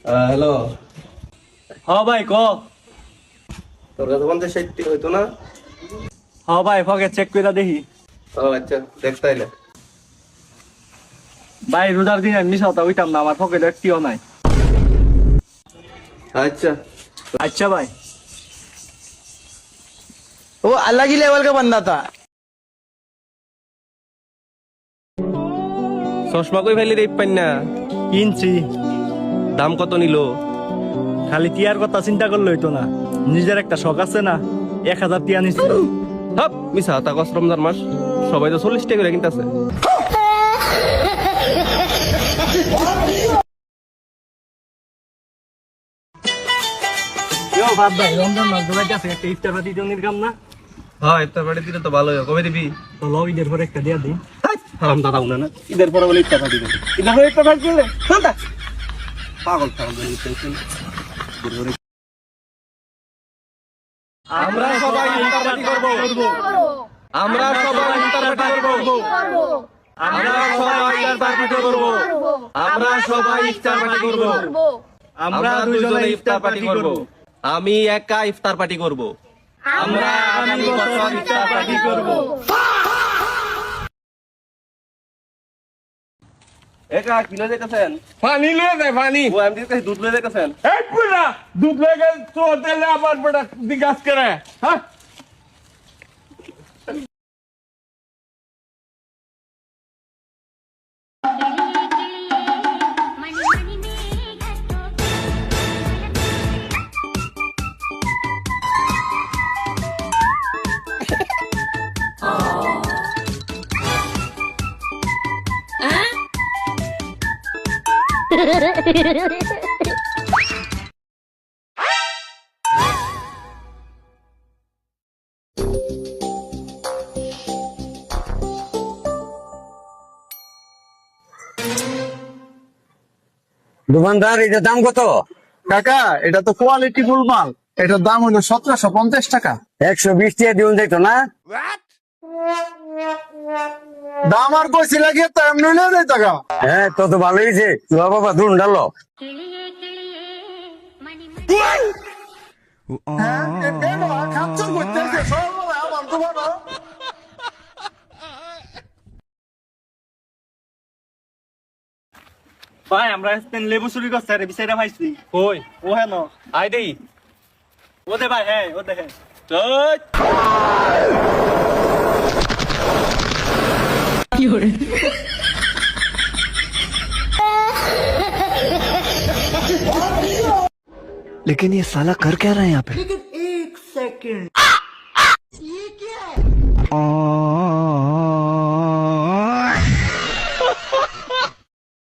Hello. ভাই ক। তোর কাছে 50-60 হইতো না? ভাই ফকে চেক করে দেখি। ও আচ্ছা, দেখ তাইলে। ভাই রোজার দিন এমনি সাথে হইতাম না, আমার পকেটে একটিও নাই। আচ্ছা अच्छा भाई। वो अलग ही लेवल का बंदा था। চশমা কই ফেলি রে পান্না? কিনছি। দাম কত নিল? খালি টিয়ার কথা চিন্তা করলে হইতো না, নিজের একটা শখ আছে না, 1000 টিয়া নিচ্ছি। হাপ মিছা তা কস, রমজান মাস সবাই তো 40 টাকা করে কিনতেছে। ভাই রমজান মাস ধরে আছে, একটা ইফতার পার্টি জনের কাম না। হ্যাঁ, ইফতার পার্টি দিলে তো ভালোই হয়। কবে দিবি? তো ল ঈদের পরে একটা দিয়া দিই। হারাম দাদা উনা না, ঈদের পরে বলে ইফতার পার্টি দিবে। ঈদের পরে ইফতার পার্টি দিলে পাগল পাগল আমরা সবাই ইফতার পার্টি করব। আমরা সবাই ইফতার পার্টি করব। আমরা সবাই ইফতার পার্টি করব। আমরা সবাই ইফতার পার্টি করব। আমরা দুইজনে ইফতার পার্টি করব। আমি একা ইফতার পার্টি করব। আমরা আগামী বছর ইফতার পার্টি করব। একা কি লয়ে যাইতেছেন? पानी ले दे पानी। ও আমি দিতে দুধ লয়ে যাইতেছেন। ए पूरा दूध लेके तो तेरे आबाद बड़ा दिगास करे। हाँ দোকানদার এটার দাম কত? কাকা এটা তো কোয়ালিটি ফুল মাল, এটার দাম হলো 1750 টাকা। 120 টাকা দিন যাইতো না? দাম আর কইছি লাগিয়ে তো এমনি নিয়ে যাই টাকা। হ্যাঁ তো তো ভালোই যে বাবা ধুন ডালো। হ্যাঁ এটা খাচ্ছ করতেছে সবাই আমার দোকান। ভাই আমরা লেবু চুরি করছে, আরে বিচাইরা পাইছি। কই? ও হ্যাঁ ন আই দেই। ও দে ভাই, হ্যাঁ ও দেখে। চল। लेकिन ये साला कर क्या रहा है यहाँ पे?